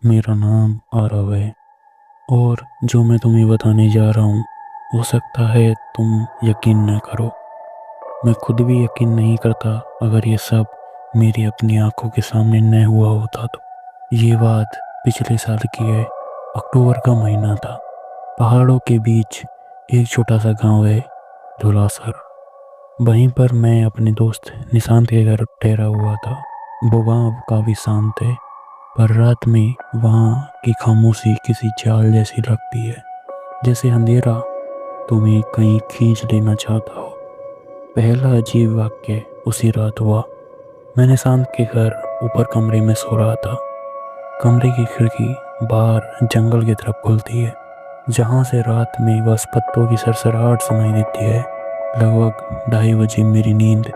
मेरा नाम आरव है और जो मैं तुम्हें बताने जा रहा हूँ हो सकता है तुम यकीन न करो। मैं खुद भी यकीन नहीं करता अगर ये सब मेरी अपनी आंखों के सामने न हुआ होता तो। ये बात पिछले साल की है। अक्टूबर का महीना था। पहाड़ों के बीच एक छोटा सा गांव है, धुलासर। वहीं पर मैं अपने दोस्त निशांत के घर ठहरा हुआ था। वो गांव काफ़ी शांत है, पर रात में वहाँ की खामोशी किसी चाल जैसी लगती है, जैसे अंधेरा तुम्हें कहीं खींच लेना चाहता हो। पहला अजीब वाक्य उसी रात हुआ। मैंने शांत के घर ऊपर कमरे में सो रहा था। कमरे की खिड़की बाहर जंगल की तरफ खुलती है, जहाँ से रात में बस पत्तों की सरसराहट सुनाई देती है। लगभग 2:30 बजे मेरी नींद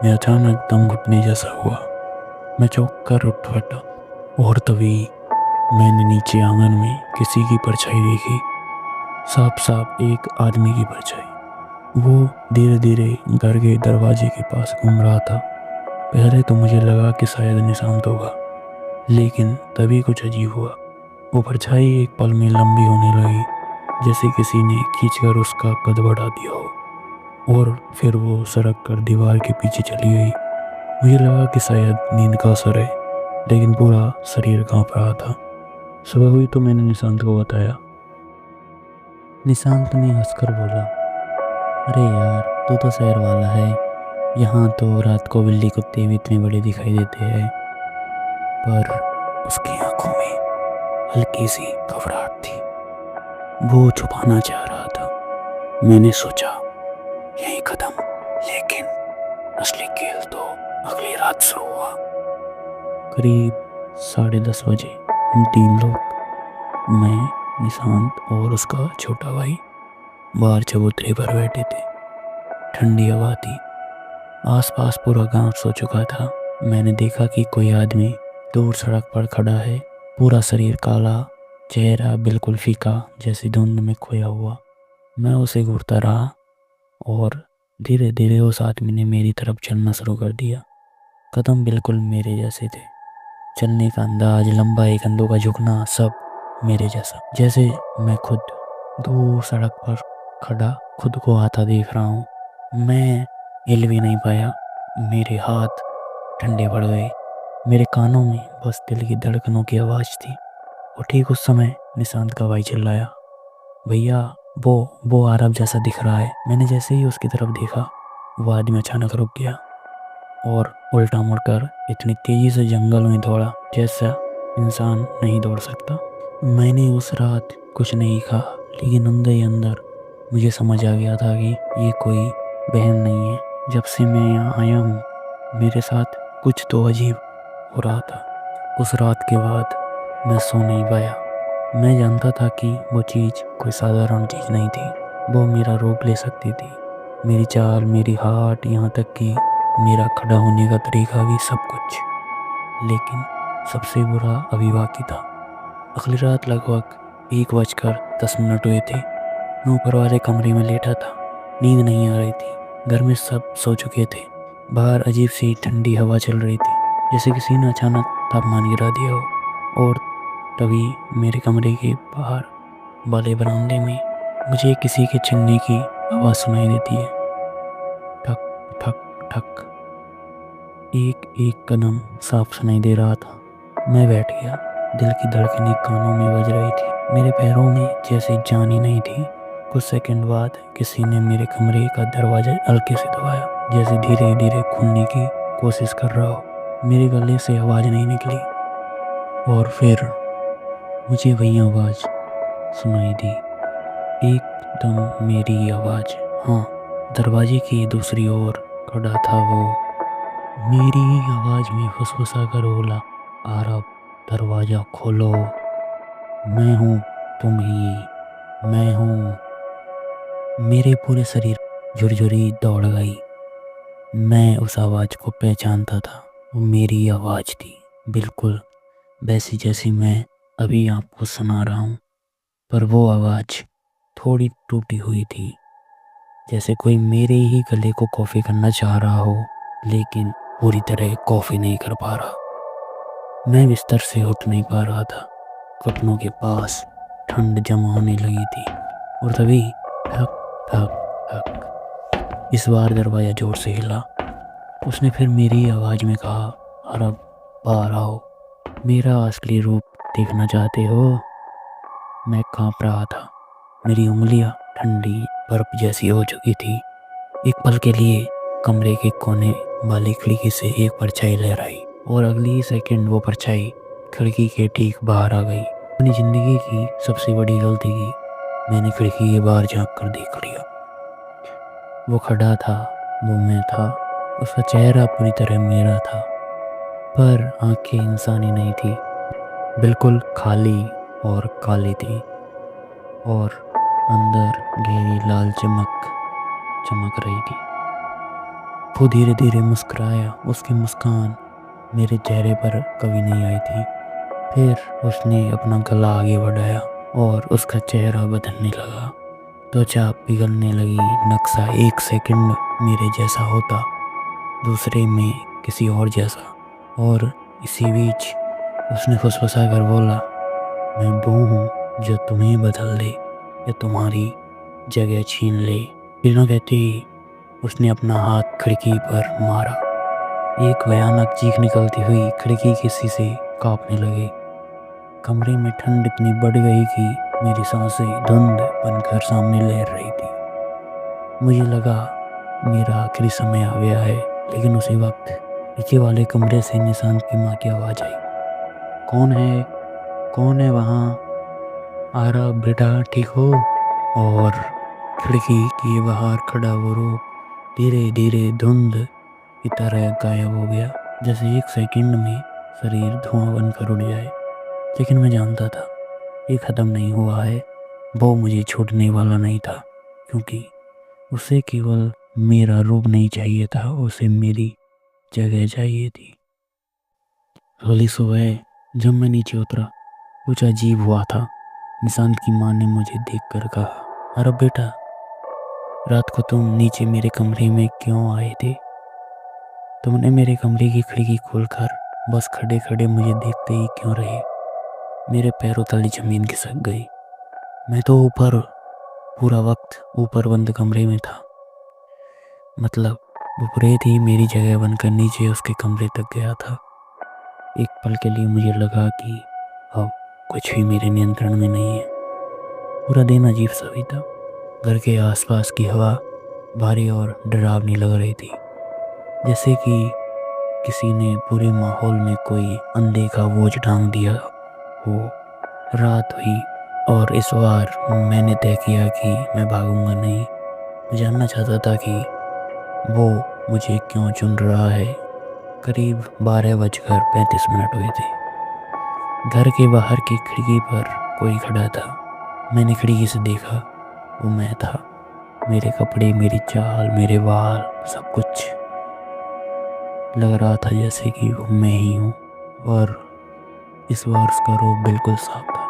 में अचानक दम घुटने जैसा हुआ। मैं चौंक कर उठ बैठा और तभी मैंने नीचे आंगन में किसी की परछाई देखी। साफ साफ एक आदमी की परछाई। वो धीरे धीरे घर के दरवाजे के पास घूम रहा था। पहले तो मुझे लगा कि शायद निशांत होगा, लेकिन तभी कुछ अजीब हुआ। वो परछाई एक पल में लंबी होने लगी, जैसे किसी ने खींचकर उसका कद बढ़ा दिया हो, और फिर वो सरक कर दीवार के पीछे चली गई। मुझे लगा कि शायद नींद का असर है, लेकिन पूरा शरीर कांप रहा था। सुबह हुई तो मैंने निशांत को बताया। निशांत ने हंसकर बोला, अरे यार, तू तो शहर वाला है। यहाँ तो रात को बिल्ली कुत्ते भी इतने बड़े दिखाई देते हैं। पर उसकी आंखों में हल्की सी घबराहट थी। वो छुपाना चाह रहा था। मैंने सोचा यही खत्म, लेकिन असली खेल तो अगली रात शुरू हुआ। करीब 10:30 बजे हम तीन लोग, मैं, निशांत और उसका छोटा भाई, बाहर चबूतरे पर बैठे थे। ठंडी हवा थी। आसपास पूरा गांव सो चुका था। मैंने देखा कि कोई आदमी दूर सड़क पर खड़ा है, पूरा शरीर काला, चेहरा बिल्कुल फीका, जैसे धुंध में खोया हुआ। मैं उसे घूरता रहा और धीरे धीरे उस आदमी ने मेरी तरफ चलना शुरू कर दिया। कदम बिल्कुल मेरे जैसे थे, चलने का अंदाज, लंबाई, कंधों का झुकना, सब मेरे जैसा। जैसे मैं खुद दूर सड़क पर खड़ा खुद को आता देख रहा हूँ। मैं हिल भी नहीं पाया। मेरे हाथ ठंडे पड़ गए। मेरे कानों में बस दिल की धड़कनों की आवाज़ थी। और ठीक उस समय निशांत का भाई चिल्लाया, भैया, वो आरब जैसा दिख रहा है। मैंने जैसे ही उसकी तरफ देखा, वो आदमी अचानक रुक गया और उल्टा मुड़कर इतनी तेजी से जंगल में दौड़ा जैसा इंसान नहीं दौड़ सकता। मैंने उस रात कुछ नहीं कहा, लेकिन अंदर ही अंदर मुझे समझ आ गया था कि ये कोई बहन नहीं है। जब से मैं यहाँ आया हूँ, मेरे साथ कुछ तो अजीब हो रहा था। उस रात के बाद मैं सो नहीं पाया। मैं जानता था कि वो चीज़ कोई साधारण चीज़ नहीं थी। वो मेरा रूप ले सकती थी, मेरी चाल, मेरी हाथ, यहाँ तक कि मेरा खड़ा होने का तरीका भी, सब कुछ। लेकिन सबसे बुरा अभी बाकी था। अगली रात लगभग 1:10 हुए थे। मैं ऊपर वाले कमरे में लेटा था। नींद नहीं आ रही थी। घर में सब सो चुके थे। बाहर अजीब सी ठंडी हवा चल रही थी, जैसे किसी ने अचानक तापमान गिरा दिया हो। और तभी मेरे कमरे के बाहर वाले बरामदे में मुझे किसी के चलने की आवाज़ सुनाई देती है। ठक ठक ठक। एक एक कदम साफ सुनाई दे रहा था। मैं बैठ गया। दिल की धड़कनें कानों में बज रही थी। मेरे पैरों में जैसे जान ही नहीं थी। कुछ सेकंड बाद किसी ने मेरे कमरे का दरवाजा हल्के से दबाया, जैसे धीरे धीरे खुलने की कोशिश कर रहा हो। मेरे गले से आवाज़ नहीं निकली, और फिर मुझे वही आवाज़ सुनाई दी। एकदम मेरी आवाज़। हाँ, दरवाजे की दूसरी ओर खड़ा था वो। मेरी आवाज़ में फुसफुसा कर बोला, आरव, दरवाज़ा खोलो। मैं हूँ, तुम ही, मैं हूँ। मेरे पूरे शरीर झुरझुरी दौड़ गई। मैं उस आवाज़ को पहचानता था। वो मेरी आवाज़ थी, बिल्कुल वैसी जैसी मैं अभी आपको सुना रहा हूँ। पर वो आवाज़ थोड़ी टूटी हुई थी, जैसे कोई मेरे ही गले को कॉफ़ी करना चाह रहा हो, लेकिन पूरी तरह कॉफ़ी नहीं कर पा रहा। मैं बिस्तर से उठ नहीं पा रहा था। घुटनों के पास ठंड जमा होने लगी थी। और तभी ठक ठक ठक, इस बार दरवाज़ा जोर से हिला। उसने फिर मेरी आवाज़ में कहा, अरब बाहर आओ, मेरा असली रूप देखना चाहते हो? मैं कांप रहा था, मेरी उंगलियां ठंडी बर्फ जैसी हो चुकी थी। एक पल के लिए कमरे के कोने वाली खिड़की से एक परछाई लहराई और अगली ही सेकंड वो परछाई खिड़की के ठीक बाहर आ गई। अपनी ज़िंदगी की सबसे बड़ी गलती की मैंने खिड़की के बाहर झांक कर देख लिया। वो खड़ा था, वो मैं था, उसका चेहरा पूरी तरह मेरा था, पर आंखें इंसानी नहीं थी, बिल्कुल खाली और काली थी, और अंदर गहरी लाल चमक चमक रही थी। वो धीरे धीरे मुस्कुराया। उसकी मुस्कान मेरे चेहरे पर कभी नहीं आई थी। फिर उसने अपना गला आगे बढ़ाया और उसका चेहरा बदलने लगा। त्वचा पिघलने लगी। नक्शा एक सेकंड मेरे जैसा होता, दूसरे में किसी और जैसा। और इसी बीच उसने फुसफुसा कर बोला, मैं वो हूँ जो तुम्हें बदल दे या तुम्हारी जगह छीन ले। बिना कहते ही उसने अपना हाथ खिड़की पर मारा। एक भयानक चीख निकलती हुई खिड़की के शीशे कांपने लगे। कमरे में ठंड इतनी बढ़ गई कि मेरी सांसें धुंध बनकर सामने लहर रही थी। मुझे लगा मेरा आखिरी समय आ गया है, लेकिन उसी वक्त नीचे वाले कमरे से निशांत की माँ की आवाज़ आई, कौन है? कौन है वहाँ? आ रहा बेटा, ठीक हो? और खिड़की के बाहर खड़ा वो रूप धीरे धीरे धुंध की तरह गायब हो गया, जैसे एक सेकंड में शरीर धुआं बनकर उड़ जाए। लेकिन मैं जानता था ये ख़त्म नहीं हुआ है। वो मुझे छोड़ने वाला नहीं था, क्योंकि उसे केवल मेरा रूप नहीं चाहिए था, उसे मेरी जगह चाहिए थी। अगली सुबह जब मैं नीचे उतरा, कुछ अजीब हुआ था। निशांत की माँ ने मुझे देखकर कहा, अरे बेटा, रात को तुम नीचे मेरे कमरे में क्यों आए थे? तुमने मेरे कमरे की खिड़की खोलकर बस खड़े खड़े मुझे देखते ही क्यों रहे? मेरे पैरों तले जमीन खिसक गई। मैं तो ऊपर, पूरा वक्त ऊपर बंद कमरे में था। मतलब वो प्रेत ही मेरी जगह बनकर नीचे उसके कमरे तक गया था। एक पल के लिए मुझे लगा कि अब कुछ भी मेरे नियंत्रण में नहीं है। पूरा दिन अजीब सा भी था। घर के आसपास की हवा भारी और डरावनी लग रही थी, जैसे कि किसी ने पूरे माहौल में कोई अनदेखा बोझ टांग दिया हो। रात हुई और इस बार मैंने तय किया कि मैं भागूंगा नहीं। मैं जानना चाहता था कि वो मुझे क्यों चुन रहा है। करीब 12:35 हुए थे। घर के बाहर की खिड़की पर कोई खड़ा था। मैंने खिड़की से देखा, वो मैं था। मेरे कपड़े, मेरी चाल, मेरे बाल, सब कुछ लग रहा था जैसे कि वो मैं ही हूँ। और इस बार उसका रूप बिल्कुल साफ था,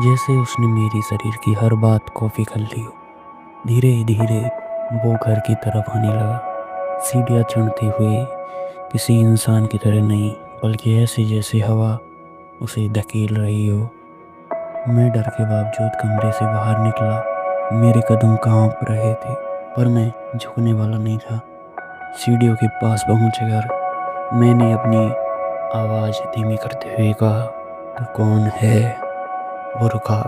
जैसे उसने मेरी शरीर की हर बात कॉपी कर ली हो। धीरे धीरे वो घर की तरफ आने लगा, सीढ़ियाँ चढ़ते हुए, किसी इंसान की तरह नहीं, बल्कि ऐसे जैसे हवा उसे धकेल रही हो। मैं डर के बावजूद कमरे से बाहर निकला। मेरे कदम कांप रहे थे, पर मैं झुकने वाला नहीं था। सीढ़ियों के पास पहुंचकर मैंने अपनी आवाज़ धीमी करते हुए कहा, तो कौन है? वो रुका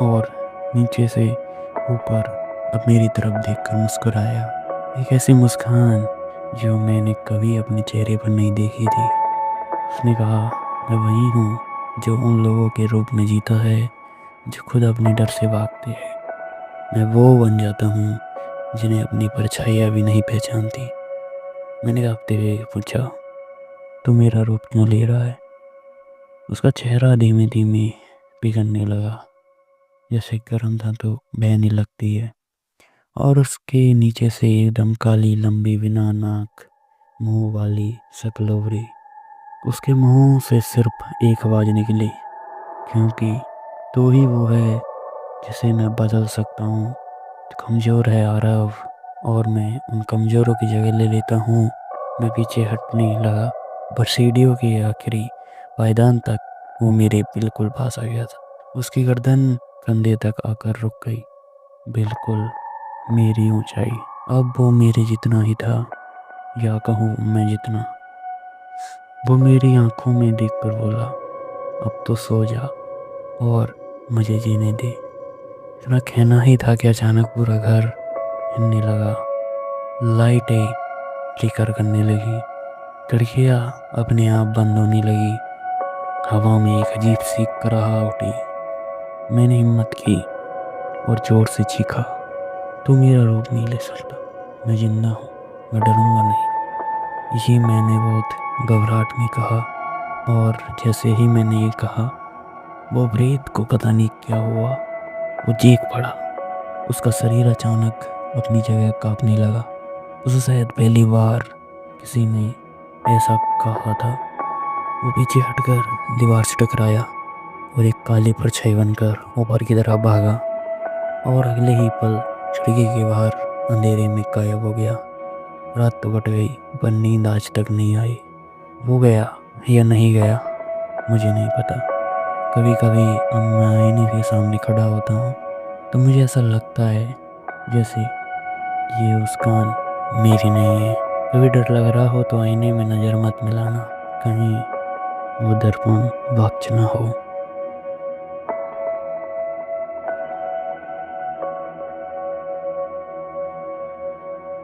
और नीचे से ऊपर अब मेरी तरफ देखकर मुस्कुराया। एक ऐसी मुस्कान जो मैंने कभी अपने चेहरे पर नहीं देखी थी। उसने कहा, मैं वही हूँ जो उन लोगों के रूप में जीता है जो खुद अपने डर से भागते हैं। मैं वो बन जाता हूँ जिन्हें अपनी परछाइयाँ भी नहीं पहचानती। मैंने कांपते हुए पूछा, तू मेरा रूप क्यों ले रहा है? उसका चेहरा धीमे धीमे पिघलने लगा, जैसे गर्म धातु बहने लगती है। और उसके नीचे से एकदम काली, लंबी, बिना नाक मुंह वाली शक्ल उभरी। उसके मुंह से सिर्फ एक आवाज़ निकली, क्योंकि तू ही वो है जिसे मैं बदल सकता हूँ। तो कमज़ोर है आरव, और मैं उन कमज़ोरों की जगह ले लेता हूँ। मैं पीछे हटने लगा, पर सीढ़ियों के आखिरी पायदान तक वो मेरे बिल्कुल पास आ गया था। उसकी गर्दन कंधे तक आकर रुक गई, बिल्कुल मेरी ऊंचाई। अब वो मेरे जितना ही था, या कहूँ मैं जितना। वो मेरी आंखों में देखकर बोला, अब तो सो जा और मुझे जीने दे। इतना कहना ही था कि अचानक पूरा घर हिलने लगा। लाइटें फ्लिकर करने लगी, खिड़कियाँ अपने आप बंद होने लगी। हवा में एक अजीब सी कराहट उठी। मैंने हिम्मत की और जोर से चीखा, तू मेरा रूप नहीं ले सकता, मैं जिंदा हूँ, मैं डरूंगा नहीं। ये मैंने बहुत घबराहट में कहा, और जैसे ही मैंने ये कहा, वो प्रेत को पता नहीं क्या हुआ, वो चीख पड़ा। उसका शरीर अचानक अपनी जगह कांपने लगा। उसे शायद पहली बार किसी ने ऐसा कहा था। वो पीछे हटकर दीवार से टकराया और एक काली परछाई बनकर ऊपर की तरफ भागा, और अगले ही पल खिड़की के बाहर अंधेरे में गायब हो गया। रात तो कट गई, पर नींद आज तक नहीं आई। वो गया या नहीं गया, मुझे नहीं पता। कभी कभी मैं आईने के सामने खड़ा होता हूँ तो मुझे ऐसा लगता है जैसे ये मुस्कान मेरी नहीं है। कभी डर लग रहा हो तो आईने में नज़र मत मिलाना, कहीं वो दर्पण वापस ना हो।